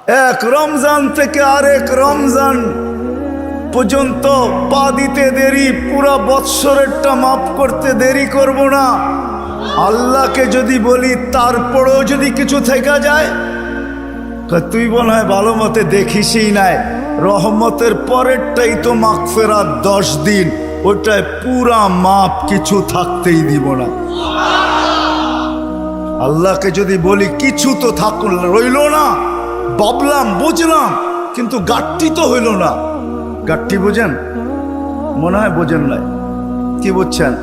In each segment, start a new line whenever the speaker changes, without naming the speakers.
এক রমজান থেকে আরেক রমজান পর্যন্ত পা দিতে দেরি, পুরা বৎসরেরটা মাফ করতে দেরি করব না। আল্লাহকে যদি বলি তারপরেও যদি কিছু থেকে যায়, তুই মনে হয় ভালো মতে দেখিসই নাই, রহমতের পরেরটাই তো মাগফিরাত 10 দিন, ওটায় পুরা মাপ, কিছু থাকতেই দিব না। আল্লাহকে যদি বলি কিছু তো থাকুন রইল না, ভাবলাম বুঝলাম, কিন্তু গাট্টি তো হইল না। গাট্টি বোঝেন? মনে হয় বোঝেন নাই। কি বুঝছেন?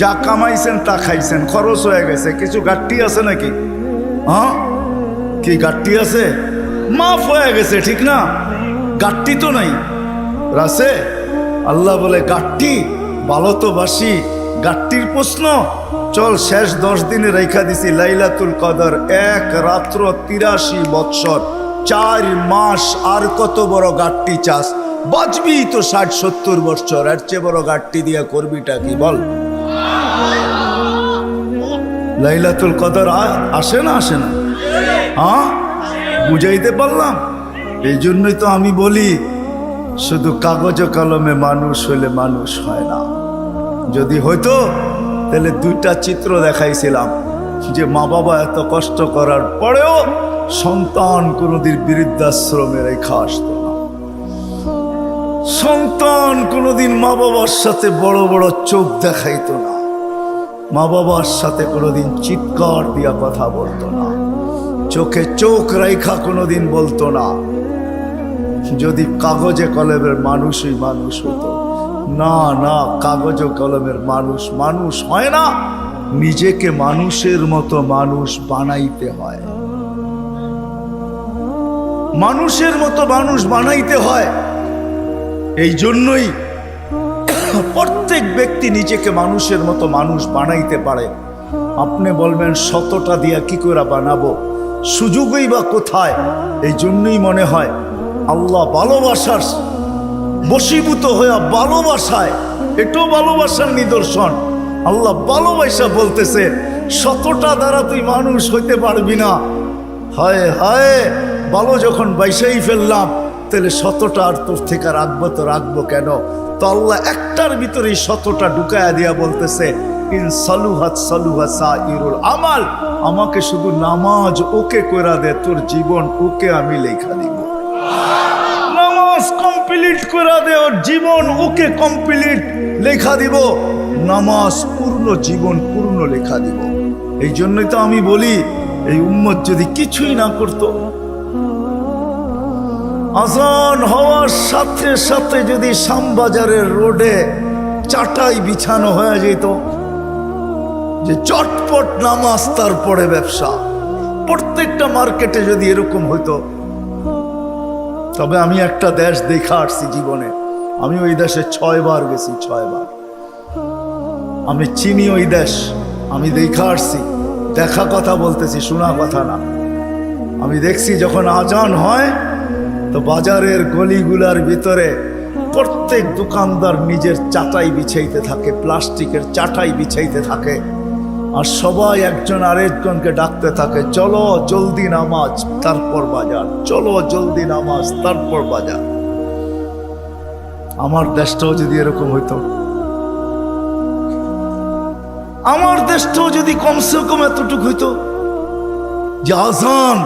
যা কামাইছেন তা খাইছেন, খরচ হয়ে গেছে, কিছু গাট্টি আছে নাকি? হ্যাঁ, কি গাট্টি আছে? মাফ হয়ে গেছে, ঠিক না? গাট্টি তো নাই রাসে। আল্লাহ বলে গাট্টি, ভালো তো বাসি, গাট্টির প্রশ্ন চল শেষ 10 দিনে রেখা দিছি লাইলাতুল কদর, 1 রাত্র 83 বৎসর, 4 মাস, আর কত বড় গাট্টি চাস? বাঁচবি তো 60-70 বৎসর, এর চেয়ে বড় গাট্টি দিয়া করবিটা কি বল? লাইলাতুল কদর আসে না? আসে না? হ্যাঁ, বুঝাইতে পারলাম? এই জন্যই তো আমি বলি শুধু কাগজ কলমে মানুষ হইলে মানুষ হয় না। যদি হইতো তাহলে 2টা চিত্র দেখাইছিলাম, যে মা বাবা এত কষ্ট করার পরেও সন্তান কোনোদিন বৃদ্ধাশ্রমে রেখা আসতো না। সন্তান কোনোদিন মা বাবার সাথে বড় বড় চোখ দেখাইতো না, মা বাবার সাথে কোনোদিন চিৎকার দিয়া কথা বলতো না, চোখে চোখ রেখা কোনোদিন বলতো না। যদি কাগজে কলমের মানুষই মানুষ হতো। না না, কাগজ কলমের মানুষ মানুষ হয় না, নিজেকে মানুষের মতো মানুষ বানাইতে হয়। মানুষের মতো মানুষ বানাইতে হয়। এই জন্যই প্রত্যেক ব্যক্তি নিজেকে মানুষের মতো মানুষ বানাইতে পারে। আপনি বলবেন 100টা দিয়া কি করে বানাবো, সুযোগই বা কোথায়? এই জন্যই মনে হয় আল্লাহ ভালোবাসার বশীভূত হইয়া ভালোবাসায়, এটাও ভালোবাসার নিদর্শন। আল্লাহ ভালোবাসা বলতেছে 100টা দ্বারা তুই মানুষ হইতে পারবি না। হায় হায়, ভালো যখন বাইসাই ফেললাম, তাহলে 100টা আর তোর থেকে রাখবো তো রাখবো কেন? তো আল্লাহ একটার ভিতরে 100টা ঢুকায়া দিয়া বলতেছে ইন সালুহাত সালুহা সাইরুল আমাল, আমাকে শুধু নামাজ ওকে কইরা দে, তোর জীবন ওকে আমি লেখা দিব। নামাজ কমপ্লিট কইরা দে, ওর জীবন ওকে কমপ্লিট লেখা দিব। নামাজ পূর্ণ, জীবন পূর্ণ লেখা দিব। এই জন্যই তো আমি বলি এই উম্মত যদি কিছুই না করতো, আজান হওয়ার সাথে সাথে যদি শ্যামবাজারের রোডে চাটাই বিছানো হয়ে যেত, যে চটপট নামাজ তারপরে ব্যবসা, প্রত্যেকটা মার্কেটে যদি এরকম হইতো। তবে আমি একটা দেশ দেখা আসছি জীবনে, আমি ওই দেশে 6 বার গেছি, 6 বার। আমি চিনি ওই দেশ, আমি দেখা আসছি, দেখা কথা বলতেছি, শোনা কথা না। আমি দেখছি যখন আজান হয় তো বাজারের গলিগুলার ভিতরে প্রত্যেক দোকানদার নিজের চাটাই বিছাইতে থাকে, প্লাস্টিকের চাটাই বিছাইতে থাকে, আর সবাই একজন আরেকজনকে ডাকতে থাকে, চলো জলদি নামাজ তারপর বাজার, চলো জলদি নামাজ তারপর বাজার। আমার দেশটাও যদি এরকম হইতো, আমার দেশটাও যদি কমসে কম এতটুকু হইতো যে আজান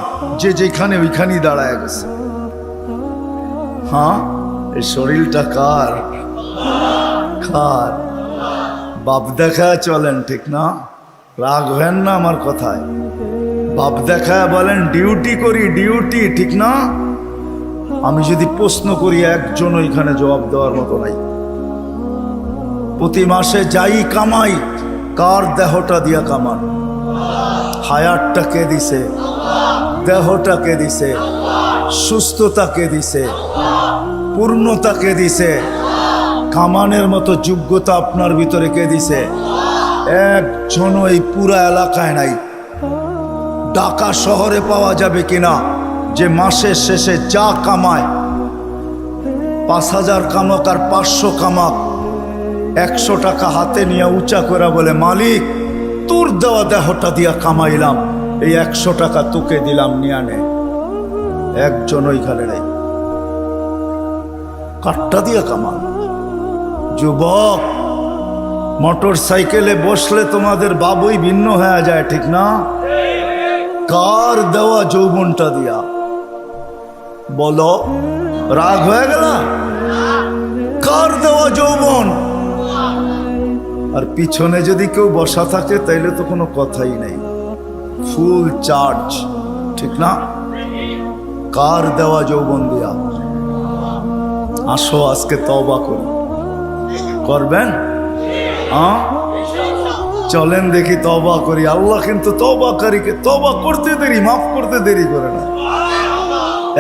যে যেখানে ওইখানেই দাঁড়ায় গেছে। হ্যাঁ, এই শরীরটা কার? কার? বাপ দেখা চলেন, ঠিক না? রাগ হেন না আমার কথায়। বাপ দেখা বলেন ডিউটি করি, ডিউটি, ঠিক না? আমি যদি প্রশ্ন করি একজন ওইখানে জবাব দেওয়ার মতো নাই। প্রতি মাসে যাই কামাই, কার দেহটা দিয়া কামান? হায়াতটা কে দিছে? দেহটা কে দিছে? সুস্থতা কে দিছে? পূর্ণতা কে দিছে? কামানের মতো যোগ্যতা আপনার ভিতরে কে দিছে? একজন এই পুরা এলাকায় নাই। ঢাকা শহরে পাওয়া যাবে কিনা যে মাসের শেষে যা কামায়, 5000 কামাক আর 500 কামাক, 100 টাকা হাতে নিয়ে উঁচা করে বলে মালিক তোর দেওয়া দেহটা দিয়া কামাইলাম, এই 100 টাকা তোকে দিলাম, নিয়ে নে। একজন ওইখানে নেই। কাটটা দিয়া কামান। যুবক, মোটর সাইকেলে বসলে তোমাদের বাবুই ভিন্ন হয়ে যায়, ঠিক না? কার দেওয়া যৌবনটা দিয়া? বলো, রাগ হয়ে গেল? কার দেওয়া যৌবন? আর পিছনে যদি কেউ বসা থাকে তাইলে তো কোনো কথাই নেই, ফুল চার্জ, ঠিক না? কার দেওয়া যৌবন দিয়া? আসো আজকে তওবা করি। করবেন? চলেন দেখি তওবা করি। আল্লাহ কিন্তু তওবাকারীকে তওবা করতে দেরি, মাফ করতে দেরি করে না।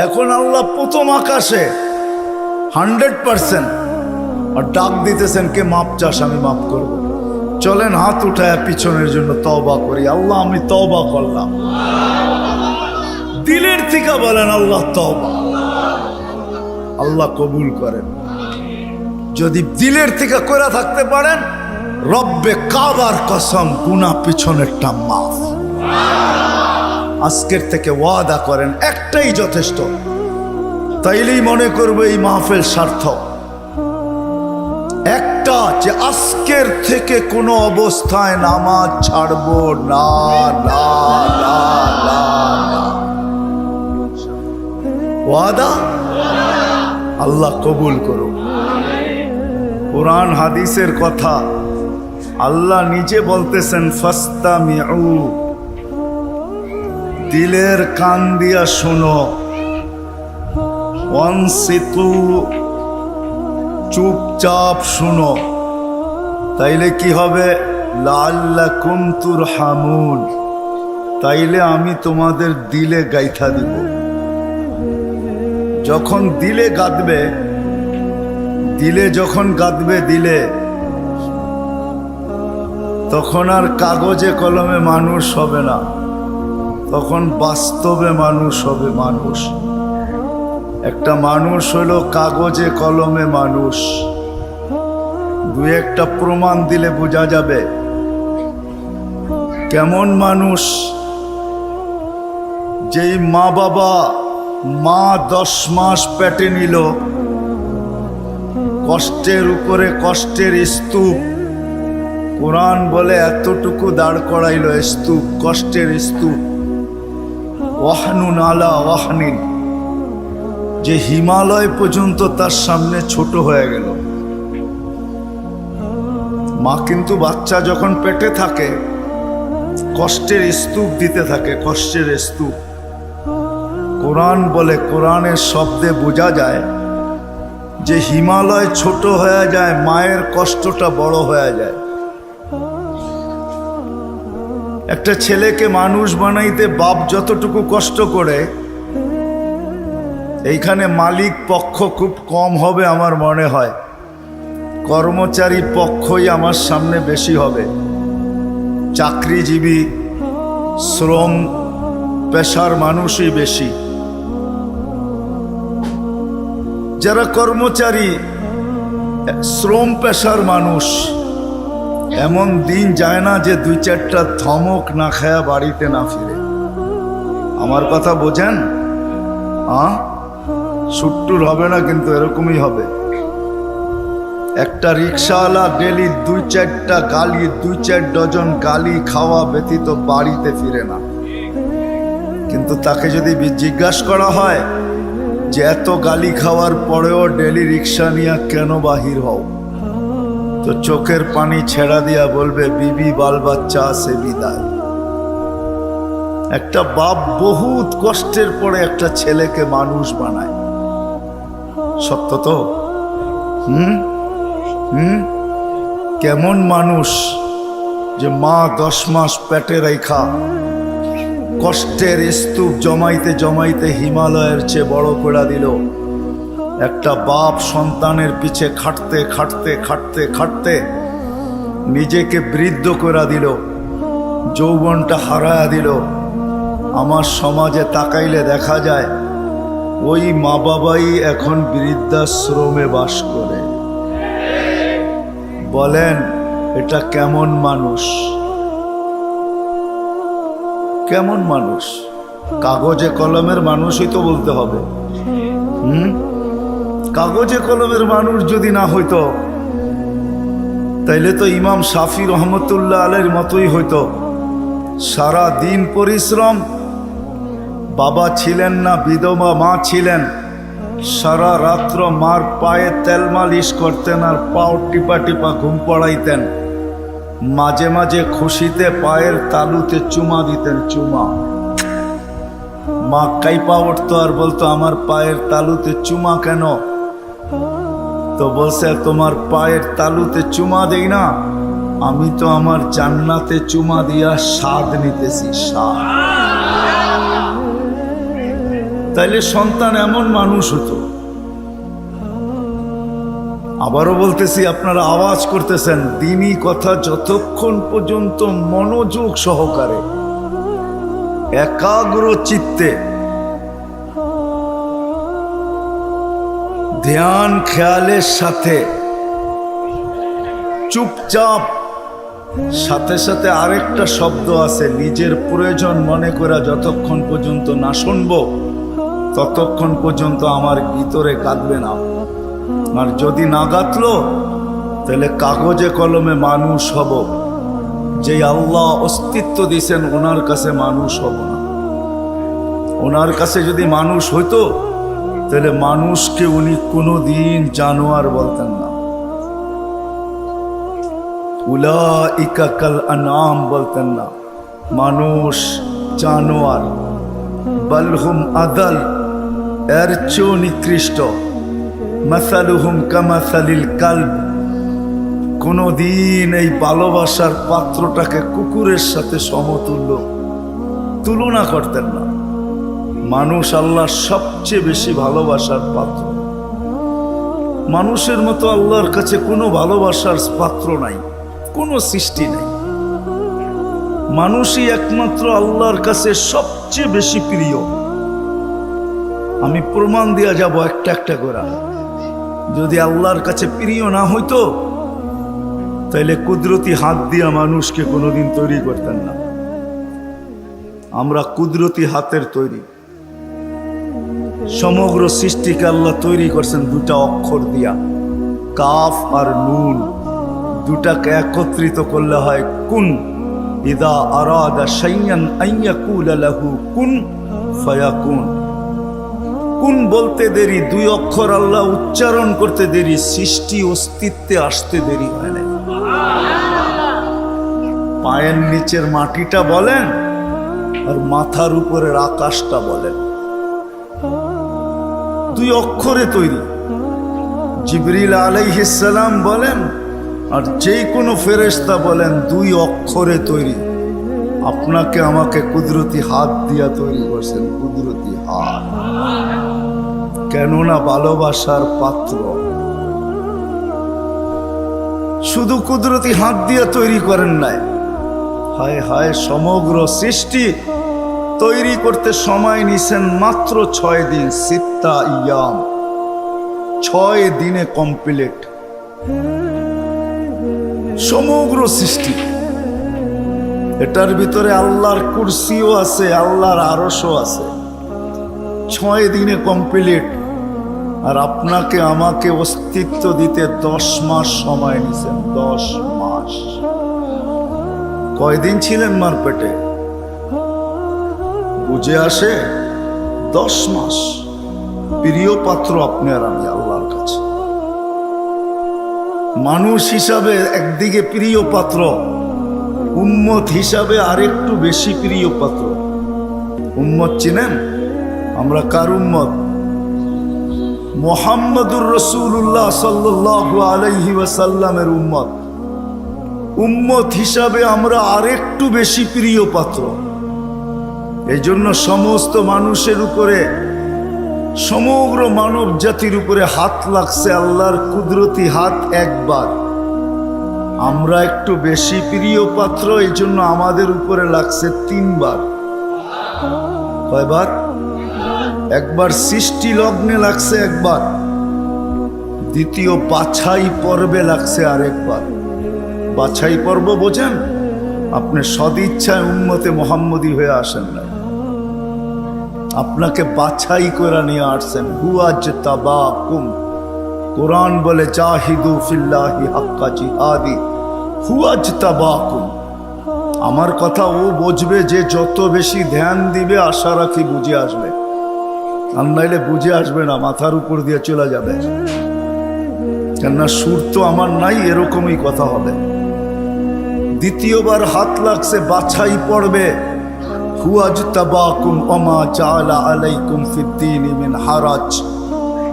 এখন আল্লাহ প্রথম আকাশে 100% আর ডাক দিতেছেন, কে মাপ চাস আমি মাফ করব। চলেন হাত উঠায় পিছনের জন্য তওবা করি। আল্লাহ আমি তওবা করলাম। দিলের থেকে বলেন আল্লাহ তওবা। আল্লাহ কবুল করেন। যদি দিলের থেকে কইরা থাকতে পারেন, রব্বে কাবার কসম গুনাহ পিছনেরটা মাফ। আজকের থেকে ওয়াদা করেন, একটাই যথেষ্ট। তাইলেই মনে করবো এই মাহফিল সার্থক। একটা, যে আজকের থেকে কোনো অবস্থায় নামাজ ছাড়বো না, না, না, না, না। ওয়াদা? আল্লাহ কবুল করুন। কোরআন হাদিসের কথা আল্লাহ নিজে বলতেছেন, ফাস্তামিউ, দিলের কান দিয়া শোনো, ওয়ানসিতু, চুপচাপ শুনো, তাইলে কি হবে? লাআল্লাকুম তুরহামুন, তাইলে আমি তোমাদের দিলে গাইথা দিব। যখন দিলে গাঁদবে, দিলে যখন গাঁদবে দিলে, তখন আর কাগজে কলমে মানুষ হবে না, তখন বাস্তবে মানুষ হবে। মানুষ একটা মানুষ হলো কাগজে কলমে মানুষ। দু একটা প্রমাণ দিলে বোঝা যাবে কেমন মানুষ। যেই মা বাবা, মা 10 মাস পেটে নিল, কষ্টের উপরে কষ্টের স্তূপ। কোরআন বলে এতটুকু দাঁড় করাইল স্তূপ, কষ্টের স্তূপ। ওয়াহনুন আলা ওয়াহনিন, যে হিমালয় পর্যন্ত তার সামনে ছোট হয়ে গেল। মা কিন্তু বাচ্চা যখন পেটে থাকে কষ্টের স্তূপ দিতে থাকে, কষ্টের স্তূপ। কোরআন বলে, কোরআনের শব্দে বোঝা যায় যে হিমালয় ছোট হয়ে যায়, মায়ের কষ্টটা বড় হয়ে যায়। একটা ছেলেকে মানুষ বানাইতে বাপ যতটুকু কষ্ট করে, এইখানে মালিক পক্ষ খুব কম হবে আমার মনে হয়, কর্মচারী পক্ষই আমার সামনে বেশি হবে। চাকরিজীবী, শ্রম পেশার মানুষই বেশি। যারা কর্মচারী, শ্রম পেশার মানুষ, এমন দিন যায় না যে 2-4টা ধমক না খায়া বাড়িতে না ফিরে। আমার কথা বোঝেন? সুট্টুর হবে না কিন্তু এরকমই হবে। একটা রিক্সাওয়ালা ডেলি 2-4টা গালি, 2-4 ডজন গালি খাওয়া ব্যতীত বাড়িতে ফিরে না। কিন্তু তাকে যদি জিজ্ঞাসা করা হয় যে এত গালি খাওয়ার পরেও ডেলি রিক্সা নিয়ে কেন বাহির হও, তো চোখের পানি ছেড়া দিয়া বলবে, বিবি বাল বাচ্চা আছে বিদায়। একটা বাপ বহুত কষ্টের পরে একটা ছেলেকে মানুষ বানায়। সত্য তো? কেমন মানুষ যে মা 10 মাস পেটে রেখা কষ্টের স্তূপ জমাইতে জমাইতে হিমালয়ের চেয়ে বড় করে দিল। একটা বাপ সন্তানের পিছে খাটতে খাটতে খাটতে খাটতে নিজেকে বৃদ্ধ করে দিল, যৌবনটা হারায়া দিল। আমার সমাজে তাকাইলে দেখা যায় ওই মা বাবাই এখন বৃদ্ধাশ্রমে বাস করে। বলেন এটা কেমন মানুষ? কেমন মানুষ? কাগজে কলমের মানুষই তো বলতে হবে। কাগজে কলমের মানুষ যদি না হইতো তাইলে তো ইমাম শাফি রহমতুল্লাহ আলাইহির মতোই হইতো। সারা দিন পরিশ্রম, বাবা ছিলেন না, বিধবা মা ছিলেন, সারা রাত্র মার পায়ে তেল মালিশ করতেন আর পাও টিপা টিপা ঘুম পড়াইতেন। মাঝে মাঝে খুশিতে পায়ের তালুতে চুমা দিতেন, চুমা। মা কাইপা উঠতো আর বলতো, আমার পায়ের তালুতে চুমা কেন? তো বলছে, তোমার পায়ের তালুতে চুমা দেই না, আমি তো আমার জান্নাতে চুমা দিয়া স্বাদ নিতেছি, স্বাদ। তাইলে সন্তান এমন মানুষ হতো। আবারও বলতেছি, আপনারা আওয়াজ করতেছেন, দ্বীনি কথা যতক্ষণ পর্যন্ত মনোযোগ সহকারে একাগ্র চিত্তে ধ্যান খেয়ালের সাথে চুপচাপ, সাথে সাথে আরেকটা শব্দ আছে, নিজের প্রয়োজন মনে করা যতক্ষণ পর্যন্ত না শুনবো ততক্ষণ পর্যন্ত আমার ভিতরে কাঁদবে না। আর যদি না গাতলো তাহলে কাগজে কলমে মানুষ হব, যে আল্লাহ অস্তিত্ব দিয়েছেন ওনার কাছে মানুষ হব না। ওনার কাছে যদি মানুষ হইতো তাহলে মানুষকে উনি কোনোদিন জানোয়ার বলতেন না, উলাইকা কাল আনআম বলতেন না। মানুষ জানোয়ার, বালহুম আদাল, এর চেয়েও নিকৃষ্ট। মাসালুহুম কামাসালিল কালব, কোনদিন এই ভালোবাসার পাত্রটাকে কুকুরের সাথে সমতুল্য তুলনা করতেন না। মানুষ আল্লাহর সবচেয়ে বেশি ভালোবাসার পাত্র। মানুষের মতো আল্লাহর কাছে কোনো ভালোবাসার পাত্র নাই, কোনো সৃষ্টি নাই। মানুষই একমাত্র আল্লাহর কাছে সবচেয়ে বেশি প্রিয়। আমি প্রমাণ দিয়া যাব একটা একটা করে। যদি আল্লাহর কাছে প্রিয় না হইতো তাইলে কুদরতি হাত দিয়া মানুষকে কোনোদিন তৈরি করতেন না। আমরা কুদরতি হাতের তৈরি। সমগ্র সৃষ্টিকে আল্লাহ তৈরি করছেন দুটা অক্ষর দিয়া, কাফ আর নুন। দুটাকে একত্রিত করলে হয় কুন। ইদা আরাদা শাইয়ান আইয়াকুলা লাহু কুন ফায়াকুন। কুন বলতে দেরি, দুই অক্ষর আল্লাহ উচ্চারণ করতে দেরি, সৃষ্টি অস্তিত্বে আসতে দেরি হয় না। পায়ের নিচের মাটিটা বলেন আর মাথার উপরের আকাশটা বলেন, দুই অক্ষরে তৈরি। জিবরিল আলাইহিস সালাম বলেন আর যে কোনো ফেরেশতা বলেন, দুই অক্ষরে তৈরি। আপনাকে আমাকে কুদরতি হাত দিয়া তৈরি করছেন, কুদরতি হাত। কেননা ভালোবাসার পাত্র। শুধু কুদরতি হাত দিয়া তৈরি করেন নাই, হায় হায়, সমগ্র সৃষ্টি তৈরি করতে সময় নিছেন মাত্র 6 দিন। সিত্তা ইয়াম, 6 দিনে কমপ্লিট সমগ্র সৃষ্টি। এটার ভিতরে আল্লাহর কুরসিও আছে, আল্লাহর আরশও আছে। 6 দিনে কমপ্লিট। আর আপনাকে আমাকে অস্তিত্ব দিতে 10 মাস সময় নিছেন। 10 মাস। কয়দিন ছিলেন মার পেটে? বুঝে আসে? 10 মাস। প্রিয় পাত্র আপনি আর আমি আল্লাহর কাছে। মানুষ হিসাবে একদিকে প্রিয় পাত্র, উম্মত হিসাবে আরেকটু বেশি প্রিয় পাত্র। উম্মত চিনেন? আমরা কার উম্মত? মুহাম্মদুর রাসূলুল্লাহ সাল্লাল্লাহু আলাইহি ওয়াসাল্লামের উম্মত। উম্মত হিসাবে আমরা আরেকটু বেশি প্রিয় পাত্র। এই জন্য সমস্ত মানুষের উপরে, সমগ্র মানব জাতির উপরে হাত লাগছে আল্লাহর কুদরতি হাত একবার। আমরা একটু বেশি প্রিয় পাত্র, এই জন্য আমাদের উপরে লাগছে 3 বার। কয়বার? একবার সৃষ্টি লগ্নে লাগছে একবার, দ্বিতীয় বাছাই পর্বে লাগছে আরেকবার। বাছাই পর্ব বোঝেন? আপনি সদিচ্ছায় উম্মতে মুহাম্মদী হয়ে আসেন না, আপনাকে বাছাই করে নিয়ে আসছেন। হুয়াজতাবাকুম, কোরআন বলে জাহিদু ফিল্লাহি হাক্কা জিহাদি, হুয়াজতাবাকুম। আমার কথা ও বুঝবে যে যত বেশি ধ্যান দিবে, আশা রাখি বুঝে আসবে, আর নাইলে বুঝে আসবে না, মাথার উপর দিয়ে চলে যাবে। কেননা সুর তো আমার নাই, এরকমই কথা হবে। দ্বিতীয়বার হাত লাগছে, বাছাই পড়বে। হুয়াজতাবাকুম ওমা জাআলা আলাইকুম ফিদ্দীনি মিন হারাজ।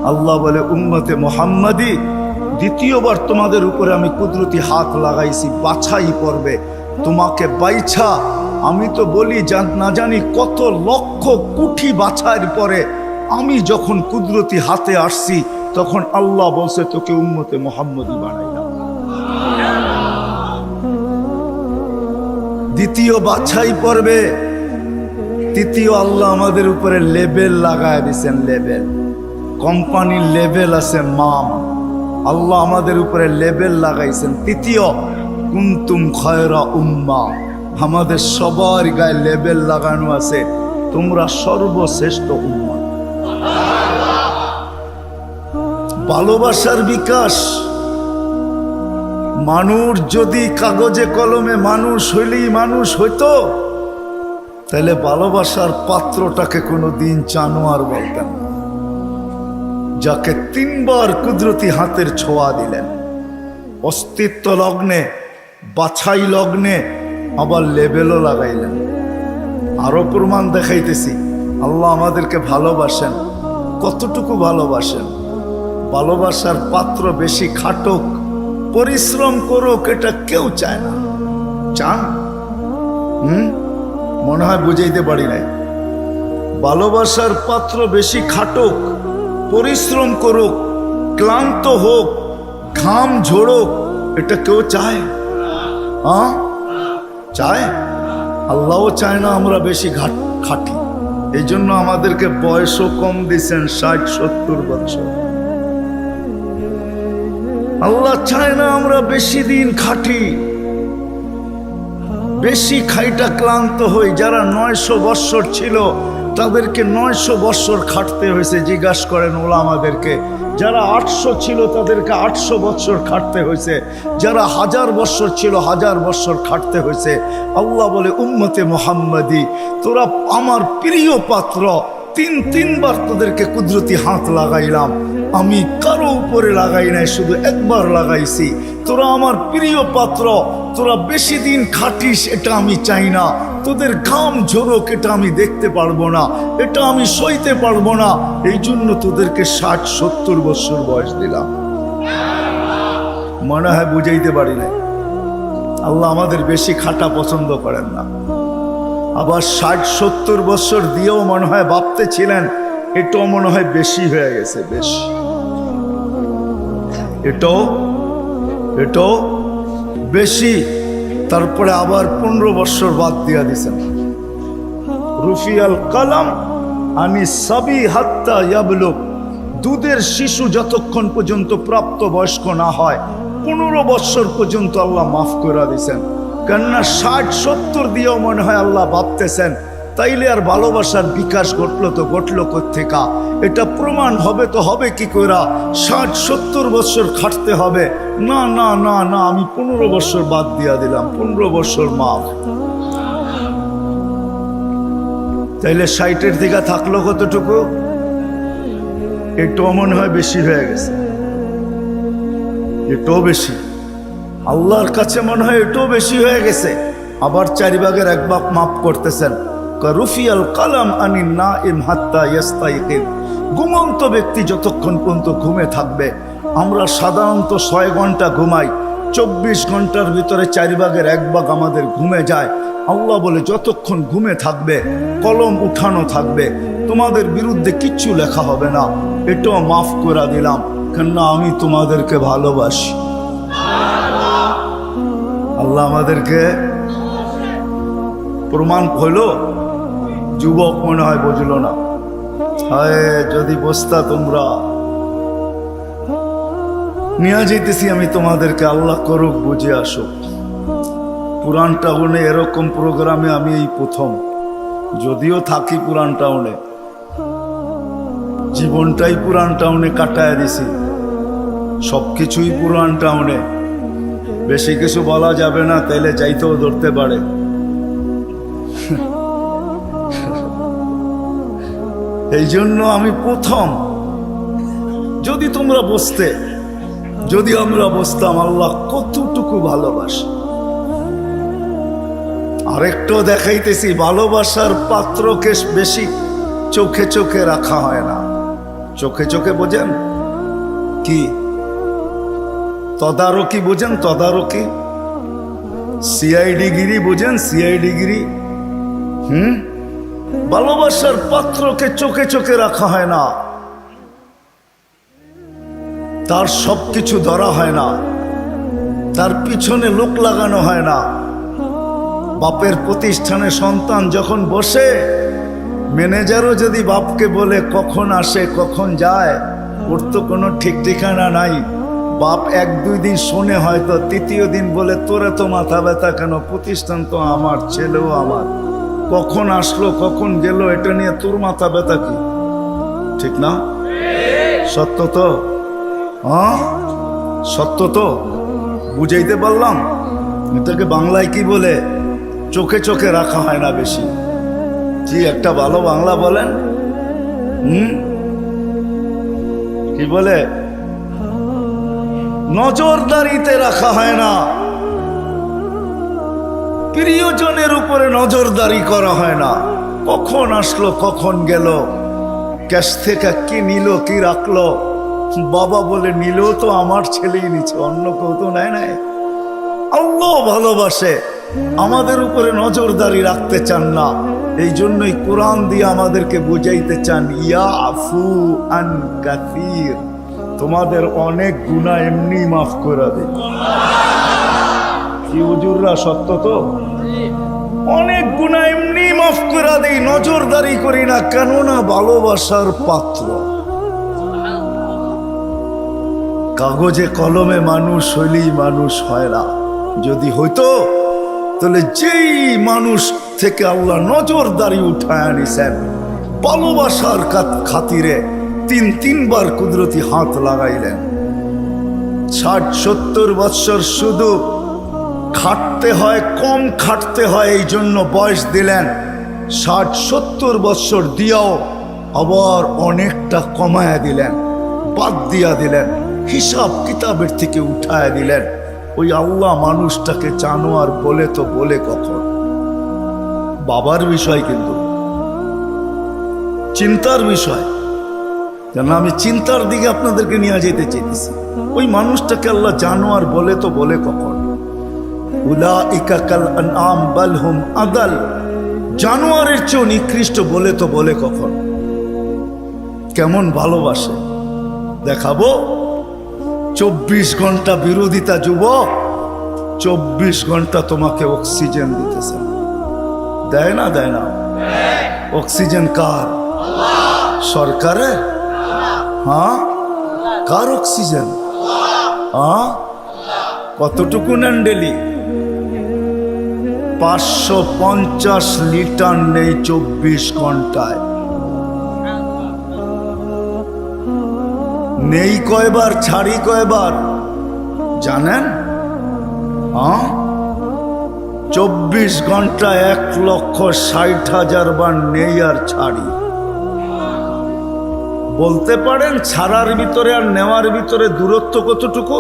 আল্লাহ বলে উম্মতে মুহাম্মাদি, দ্বিতীয়বার তোমাদের উপরে আমি কুদরতি হাত লাগাইছি, বাছাই পড়বে। তোমাকে বাইছা, আমি তো বলি না জানি কত লক্ষ কোটি বাছাইয়ের পরে আমি যখন কুদরতি হাতে আসছি, তখন আল্লাহ বলছে তোকে উম্মতে মুহাম্মাদি বানাইলাম। দ্বিতীয় বাছাই পড়বে। তৃতীয়, আল্লাহ আমাদের উপরে লেবেল লাগায় দিয়েছেন। লেবেল, কোম্পানির লেবেল আছে মাম, আল্লাহ আমাদের উপরে লেবেল লাগাইছেন। তৃতীয়, কুনতুম খায়রা উম্মাহ, আমাদের সবার গায়ে লেবেল লাগানো আছে, তোমরা সর্বশ্রেষ্ঠ উম্মাহ। ভালোবাসার বিকাশ। মানুষ যদি কাগজে কলমে মানুষ হইলেই মানুষ হইতো, তাহলে ভালোবাসার পাত্রটাকে কোনো দিন জানোয়ার বলতেন না, যাকে তিনবার কুদরতি হাতের ছোঁয়া দিলেন। অস্তিত্ব লগ্নে, বাছাই লগ্নে আবার লেবেলও লাগাইলেন। আরো প্রমাণ দেখাইতেছি, আল্লাহ আমাদেরকে ভালোবাসেন। কতটুকু ভালোবাসেন? ভালোবাসার পাত্র বেশি খাটুক, পরিশ্রম করুক, এটা কেউ চায় না। চান? মনে হয় বুঝাইতে পারি নাই। ভালোবাসার পাত্র বেশি খাটুক, পরিশ্রম করুক, ক্লান্ত হোক, ঘাম ঝোড়ুক, এটা কেউ চায়? চায়? আল্লাহও চায় না আমরা বেশি খাটি। এই জন্য আমাদেরকে বয়সও কম দিচ্ছেন, 60-70 বছর। আল্লাহ চায় না আমরা বেশি দিন খাটি, বেশি খাইটা ক্লান্ত হই। যারা 900 বৎসর ছিল তাদেরকে 900 বৎসর খাটতে হয়েছে। জিজ্ঞাসা করেন ওলামাদেরকে। যারা 800 ছিল তাদেরকে 800 বৎসর খাটতে হয়েছে। যারা 1000 বৎসর ছিল 1000 বৎসর খাটতে হয়েছে। আল্লাহ বলে উম্মতে মুহাম্মাদি, তোরা আমার প্রিয় পাত্র, তিনবার তোদেরকে কুদরতি হাত লাগাইলাম। আমি কারো উপরে লাগাই নাই, শুধু একবার লাগাইছি। তোরা আমার প্রিয় পাত্র, তোরা বেশি দিন খাটিস এটা আমি চাই না। তোদের ঘাম ঝোরক এটা আমি দেখতে পারবো না, এটা আমি সইতে পারবো না। এই জন্য তোদেরকে 60-70 বছর বয়স দিলাম। মনে হয় বুঝাইতে পারি নাই। আল্লাহ আমাদের বেশি খাটা পছন্দ করেন না। আবার 60-70 বছর দিয়েও মনে হয় ভাবতে ছিলেন এটাও মনে হয় বেশি হয়ে গেছে। বেশি এটাও বেশি। তারপরে আবার 15 বছর বাদ দিয়া দিছেন। রুফিয়াল কালাম আনি সাবি হাত্তা ইয়াবলুগ, দুধের শিশু যতক্ষণ পর্যন্ত প্রাপ্ত বয়স্ক না হয় 15 বছর পর্যন্ত আল্লাহ মাফ করে দিয়েছেন। কেননা 60-70 দিয়েও মনে হয় আল্লাহ ভাবতেছেন তাইলে আর ভালোবাসার বিকাশ ঘটলো তো ঘটলো কোত্থেকা? এটা প্রমাণ হবে তো হবে কি কইরা? 60-70 বছর খাটতে হবে না। না না না, আমি 15 বছর বাদ দিয়া দিলাম, 15 বছর মাফ। তাইলে 60-এর দিকে থাকলো কতটুকু? এটাও মনে হয় বেশি হয়ে গেছে। এটাও বেশি, আল্লাহর কাছে মনে হয় এটাও বেশি হয়ে গেছে। আবার 4 ভাগের 1 ভাগ মাফ করতেছেন। রুফিয়াল কালাম আনি নাইম হাত্তা ইয়াস্তাইকিন, ঘুমন্ত ব্যক্তি যতক্ষণ পর্যন্ত ঘুমে থাকবে। আমরা সাধারণত 6 ঘন্টা ঘুমাই, 24 ঘন্টার ভিতরে 4 ভাগের 1 ভাগ আমাদের ঘুমে যায়। আল্লাহ বলে যতক্ষণ ঘুমে থাকবে কলম উঠানো থাকবে, তোমাদের বিরুদ্ধে কিচ্ছু লেখা হবে না, এটাও মাফ করে দিলাম, কেননা আমি তোমাদেরকে ভালোবাসি। আল্লাহ আমাদেরকে প্রমাণ হইল। যুবক মনে হয় বুঝল না। হায় যদি বসতা তোমরা। নিয়ে যেতেছি আমি তোমাদেরকে, আল্লাহ করুক বুঝে আসুক। পুরান টাউনে এরকম প্রোগ্রামে আমি এই প্রথম, যদিও থাকি পুরান টাউনে, জীবনটাই পুরান টাউনে কাটায় দিছি, সব কিছুই পুরান টাউনে। বেশি কিছু বলা যাবে না, তাইলে যাইতেও ধরতে পারে। এই জন্য আমি প্রথম, যদি তোমরা বসতে, যদি আমরা বসতাম আল্লাহ কতটুকু ভালোবাসে। আরেকটাও দেখাইতেছি, ভালোবাসার পাত্রকে বেশি চোখে চোখে রাখা হয় না। চোখে চোখে বোঝেন কি? তদারকি বোঝেন? তদারকি, সিআইডি গিরি বোঝেন? সিআইডি গিরি। ভালোবাসার পাত্রকে চোখে চোখে রাখা হয় না, তার সবকিছু ধরা হয় না, তার পিছনে লোক লাগানো হয় না। বাপের প্রতিষ্ঠানে সন্তান যখন বসে, ম্যানেজারও যদি বাপকে বলে কখন আসে কখন যায়, ওর তো কোনো ঠিক ঠিকানা নাই। বাপ 1-2 দিন শোনে, হয়তো তৃতীয় দিন বলে তোরা তো মাথা ব্যথা কেন, প্রতিষ্ঠান তো আমার, ছেলেও আমার, কখন আসলো কখন গেল এটা নিয়ে তোর মাথা ব্যথা কি? ঠিক না? সত্য তো? হ্যাঁ সত্য তো? বুঝাইতে পারলাম? এটাকে বাংলায় কি বলে? চোখে চোখে রাখা হয় না বেশি। কি একটা ভালো বাংলা বলেন? কি বলে? নজরদারিতে রাখা হয় না, প্রিয়জনের উপরে নজরদারি করা হয় না। কখন আসলো কখন গেল, ক্যাশ থেকে কি নিল কি রাখলো, বাবা বলে নিল তো আমার ছেলেই নিচ্ছে, অন্য কেউ তো নেয় নাই। আল্লাহ ভালোবাসে, আমাদের উপরে নজরদারি রাখতে চান না। এই জন্যই কোরআন দিয়ে আমাদেরকে বুঝাইতে চান, ইয়াফু আন কাসীর, তোমাদের অনেক গুনাহ এমনি মাফ করে দেয়। কি হুজুররা, সত্য তো? অনেক গুনাহ এমনি মাফ করে দেয়, নজরদারি করি না, কেননা ভালোবাসার পাত্র। কাগজে কলমে মানুষ হইলেই মানুষ হয় না। যদি হইতো তাহলে যেই মানুষ থেকে আল্লাহ নজরদারি উঠায় আনিছেন, ভালোবাসার খাতিরে 3 বার কুদরতি হাত লাগাইলেন। 60-70 বৎসর শুধু খাটতে হয়, কম খাটতে হয়, এই জন্য বয়স দিলেন। 60-70 বৎসর দিয়াও আবার অনেকটা কমায়া দিলেন, বাদ দিয়া দিলেন, হিসাব কিতাবের থেকে উঠায়া দিলেন। ওই আল্লাহ মানুষটাকে জানোয়ার বলে তো বলে কখন? বাবার বিষয়, কিন্তু চিন্তার বিষয়। কেন আমি চিন্তার দিকে আপনাদেরকে নিয়ে যেতে চাইতেছি। ওই মানুষটাকে আল্লাহ জানোয়ার বলে তো বলে কখন? উলাইকা কাল আনআম বাল হুম আদাল, জানোয়ারের চেয়েও নিকৃষ্ট বলে তো বলে কখন? কেমন ভালোবাসে দেখাবো। 24 ঘন্টা বিরোধিতা যুবক, 24 ঘন্টা তোমাকে অক্সিজেন দিতেছে। দেয় না? দেয় না? অক্সিজেন কার? সরকারের? হ্যাঁ, কার অক্সিজেন? হ্যাঁ, কতটুকু নেন ডেলি? 550 লিটার নেই 24 ঘন্টায়। নেই কয়বার, ছাড়ি কয়বার জানেন? 24 ঘন্টা 1,60,000 বার নেই আর ছাড়ি। বলতে পারেন ছাড়ার ভিতরে আর নেওয়ার ভিতরে দূরত্ব কতটুকু?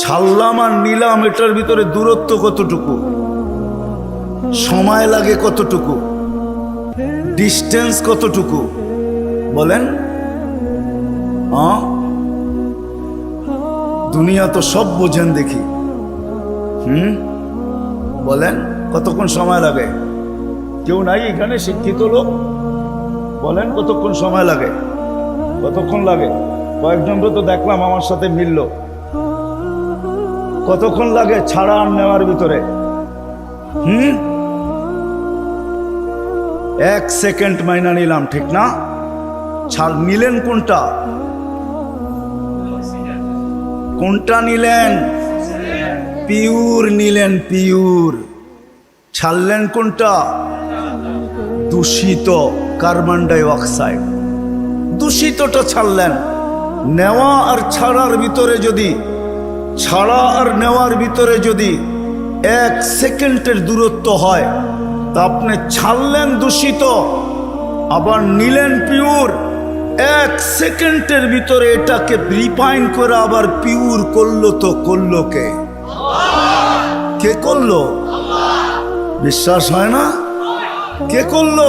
ছাড়লাম আর নিলাম, এটার ভিতরে দূরত্ব কতটুকু? সময় লাগে কতটুকু? ডিস্টেন্স কতটুকু? বলেন। দুনিয়া তো সব বোঝেন দেখি। বলেন কতক্ষণ সময় লাগে? কেউ নাই এখানে শিক্ষিত লোক? বলেন কতক্ষণ সময় লাগে? কতক্ষণ লাগে? কয়েকজনকে তো দেখলাম আমার সাথে মিলল। কতক্ষণ লাগে ছাড়া আর নেওয়ার ভিতরে? 1 সেকেন্ড মাইনা নিলাম, ঠিক না? ছাড় নিলেন কোনটা? কোনটা নিলেন? পিওর নিলেন, পিওর। ছাড়লেন কোনটা? দূষিত। Carbon die oxide. দূষিতটা ছাড়লেন, নেওয়া আর ছাড়ার ভিতরে যদি, ছাড়া আর নেওয়ার ভিতরে যদি 1 সেকেন্ডের দূরত্ব হয়, তা আপনি ছাড়লেন দূষিত, আবার নিলেন পিওর। 1 সেকেন্ডের ভিতরে এটাকে রিফাইন করে আবার পিওর করলো, তো করলো কে? কে করলো? বিশ্বাস হয় না? কে করলো?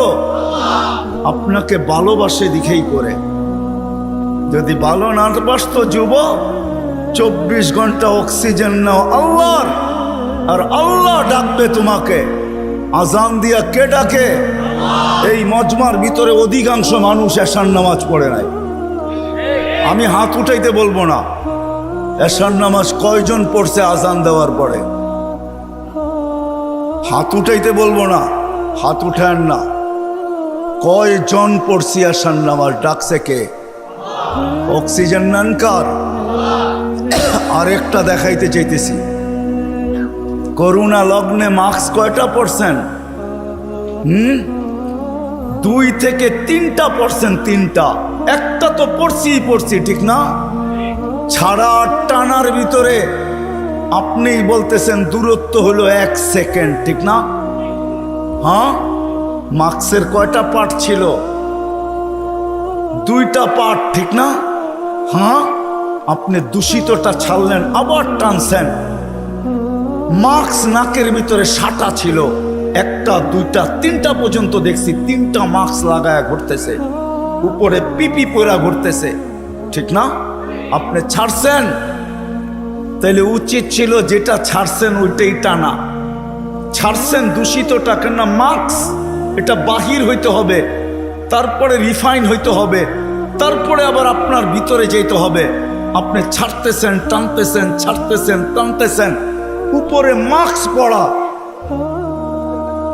আপনাকে ভালোবাসে দিকেই করে। যদি ভালো না বাসতো যুবক, 24 ঘন্টা অক্সিজেন নাও আল্লাহর, আর আল্লাহ ডাকবে তোমাকে। আজান দিয়া কে ডাকে? এই মজমার ভিতরে অধিকাংশ মানুষ এশার নামাজ পড়ে নাই। আমি হাত উঠাইতে বলবো না, এশার নামাজ কয়জন পড়ছে আজান দেওয়ার পরে? হাত উঠাইতে বলবো না, হাত উঠান না। কয়জন পড়ছি এশার নামাজ? ডাকছে কে? অক্সিজেন নেন কার? আরেকটা দেখাইতে চাইতেছি, করোনা লগ্নে মাস্ক কয়টা পড়ছেন? 2 থেকে 3% 3টা, একটা তো পড়ছি, ঠিক না? ছাড়া টানার ভিতরে আপনিই বলতেছেন দূরত্ব হলো 1 সেকেন্ড, ঠিক না? হ্যাঁ, মাস্কের কয়টা পার্ট ছিল? 2টা পার্ট, ঠিক না? হ্যাঁ, আপনি দূষিতটা ছাড়লেন, আবার টানছেন। মাস্ক নাকের ভিতরে 6টা ছিল, 1টা 2টা 3টা পর্যন্ত দেখছি 3টা মাস্ক লাগায় ঘুরতেছে, উপরে পিপি পরা ঘুরতেছে, ঠিক না? আপনি ছাড়ছেন, তাইলে উচিত ছিল যেটা ছাড়ছেন ওইটাই টানা। ছাড়ছেন দূষিতটা, কেন? মাস্ক এটা বাহির হইতে হবে, তারপরে রিফাইন হইতে হবে, তারপরে আবার আপনার ভিতরে যেতে হবে। আপনি ছাড়তেছেন, টানতেছেন, ছাড়তেছেন, টানতেছেন, উপরে মাস্ক পড়া,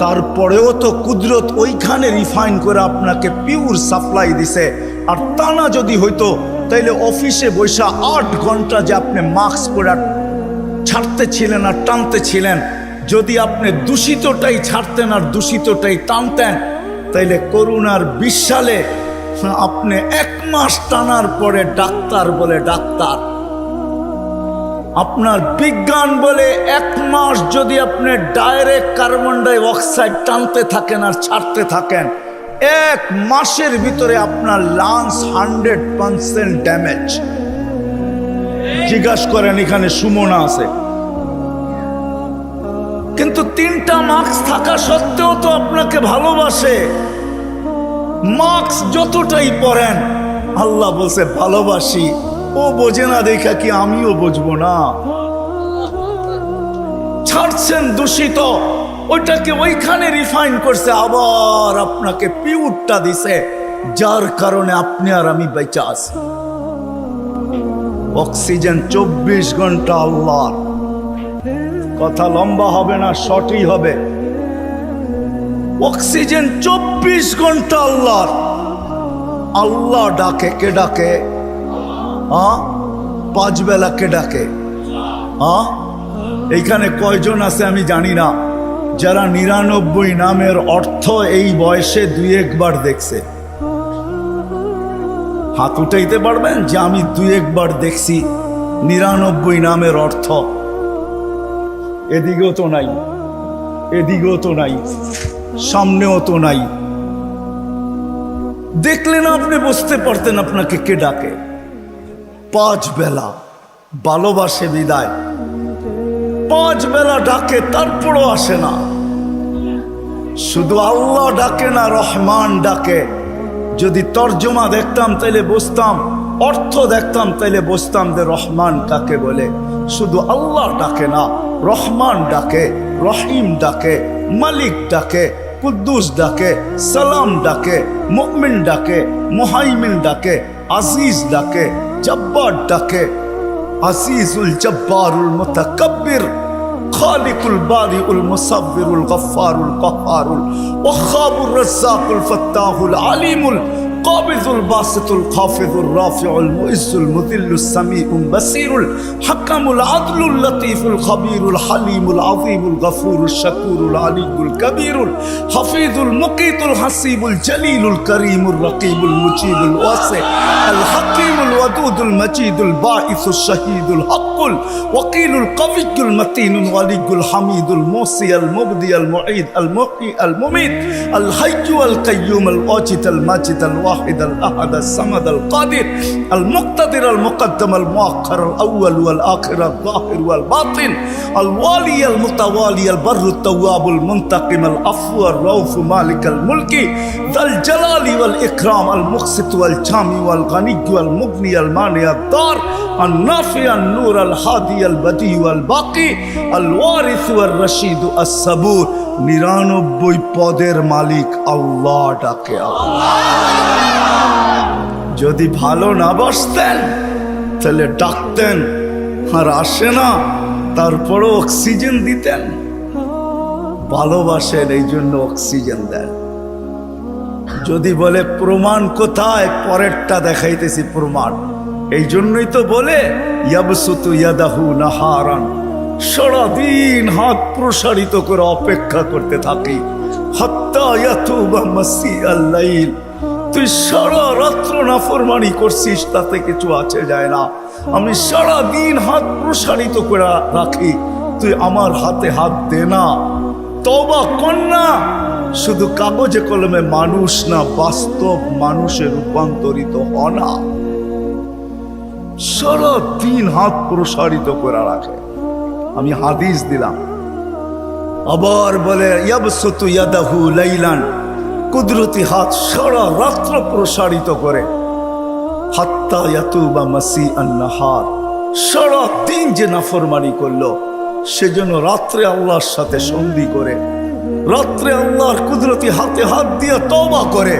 তারপরেও তো কুদরত ওইখানে রিফাইন করে আপনাকে পিওর সাপ্লাই দিছে। আর টানা যদি হইতো, তাইলে অফিসে বৈশা 8 ঘন্টা যে আপনি মাস্ক পরে ছাড়তেছিলেন আর টানতেছিলেন, যদি আপনি দূষিতটাই ছাড়তেন আর দূষিতটাই টানতেন, তাইলে করোনার 20 সালে আপনি 1 মাস টানার পরে ডাক্তার বলে ডাক্তার, আপনার বিজ্ঞান বলে 1 মাস যদি আপনি ডাইরেক্ট কার্বন ডাই অক্সাইড টানতে থাকেন আর ছাড়তে থাকেন, 1 মাসের ভিতরে আপনার লাংস 100% ড্যামেজ। জিজ্ঞাসা করেন, এখানে সুমনা আছে, কিন্তু 3টা মাস্ক থাকা সত্ত্বেও তো আপনাকে ভালোবাসে। মাস্ক যতটাই পরেন, আল্লাহ বলছে ভালোবাসি। ও বোঝে না দেখা কি আমিও বুঝবো না? ছাড়ছেন দূষিত, ওইটাকে ওইখানে রিফাইন করছে, আবার আপনাকে পিওরটা দিছে, যার কারণে আপনি আর আমি বেঁচে আছি। অক্সিজেন 24 ঘন্টা আল্লাহর। কথা লম্বা হবে না, শর্টই হবে। অক্সিজেন 24 ঘন্টা আল্লাহর। আল্লাহ ডাকে, কে ডাকে? 5 বেলা কে ডাকে? এইখানে কয়জন আছে আমি জানি না, যারা 99 নামের অর্থ এই বয়সে 2-1 বার দেখছে? হাত উঠাইতে পারবেন যে আমি 2-1 বার দেখছি 99 নামের অর্থ? এদিকেও তো নাই, এদিকেও তো নাই, সামনেও তো নাই। দেখলে না আপনি বুঝতে পারতেন আপনাকে কে ডাকে। 5 বেলা ভালোবাসে বিদায়, 5 বেলা ডাকে, তারপরও আসে না। শুধু আল্লাহ ডাকে না, রহমান ডাকে। যদি তর্জমা দেখতাম তাইলে বুঝতাম, অর্থ দেখতাম তাইলে বুঝতাম যে রহমান কাকে বলে। শুধু আল্লাহ ডাকে না, রহমান ডাকে, রহিম ডাকে, মালিক ডাকে, কুদ্দুস ডাকে, সালাম ডাকে, মুমিন ডাকে, মুহাইমিন ডাকে, আজিজ ডাকে, জব্বার ডাকে। আজিজুল জব্বারুল মুতাকাব্বির, খালিকুল বারিউল মুসাব্বিরুল গফফারুল কহ্হারুল ওয়াহাবুর রাজ্জাকুল ফাত্তাহুল আলিমুল কাবিজুল বাসিতুল খাফিজুল রাফিউল মুইজ্জুল মুযিল্লুস সামিউল বাসীরুল হাকামুল আদলুল লতীফুল খবীরুল হালিমুল আযীমুল গফুরুল শাকুরুল আলিয়ুল কবীরুল হাফিজুল মুকীতুল হাসিবুল জলিলুল করিমুল রকিবুল মুজিবুল ওয়াসি আল হাকীমুল ওয়াদুদুল মজিদুল বাঈসুশ শাহীদুল হকুল ওয়াকিলুল কবিয়্যুল মতিনুল ওয়ালিয়ুল হামিদুল মুসি আল মুবদি আল মুঈদ আল মুহয়ি আল মুমীত আল হাইয়্যু আল কাইয়্যুম আল ওয়াজিদ আল মাজিদ আল ওয়াহিদ আল আহাদ আল সামাদ আল কাদির আল মুক্তাদির আল মুকদ্দম আল মুআখ্খার আল আউয়াল ওয়াল আখির আল যাহির ওয়াল বাতিন আল ওয়ালি আল মুতাওয়ালি আল বাররু তাওয়াব আল মুনতাকিম আল আফু আর রাউফ মালিক আল মুলকি যাল জালালি ওয়াল ইকরাম আল মুকসিত ওয়াল জামি ওয়াল গানি ওয়াল মুগনি আল মানি আল দার আল নাফি আল নূর আল হাদি আল বদি ওয়াল বাকি আল ওয়ারিস ওয়াল রশিদ আস সাবুর। 99 পদের মালিক আল্লাহ ডাকে আল্লাহ। যদি ভালো না বাসতেন তাহলে ডাকতেন, আর আসে না তারপরও অক্সিজেন দিতেন। ভালোবাসেন এই জন্য অক্সিজেন দেন। যদি বলে প্রমাণ কোথায়, পরেরটা দেখাইতেছি প্রমাণ। এই জন্যই তো বলে ইয়াবসুতু ইয়াদাহু নাহারান, সারাদিন হাত প্রসারিত করে অপেক্ষা করতে থাকি। হাত্তা ইয়াতুবা মাসিআল লাইল, তুই সারা রাত্র নাফরমানি করছিস, তাতে কিছু আছে যায় না। আমি সারা দিন হাত প্রসারিত করে রাখি, তুই আমার হাতে হাত দে না, তওবা কর না। শুধু কাগজে কলমে মানুষ না, বাস্তব মানুষে রূপান্তরিত হ না। সারা দিন হাত প্রসারিত করে রাখে। আমি হাদিস দিলাম। আবার বলে ইয়াবসুতু ইয়াদাহু লাইলান, কুদরতি হাত সারা রাত্র প্রসারিত করে। হাত্তা ইয়াতুবা মাসিআন নাহার, সারা দিন যে নাফরমানি করলো সেজন্য রাত্রে আল্লাহর সাথে সন্ধি করে, রাত্রে আল্লাহর কুদরতি হাতে হাত দিয়ে তওবা করে।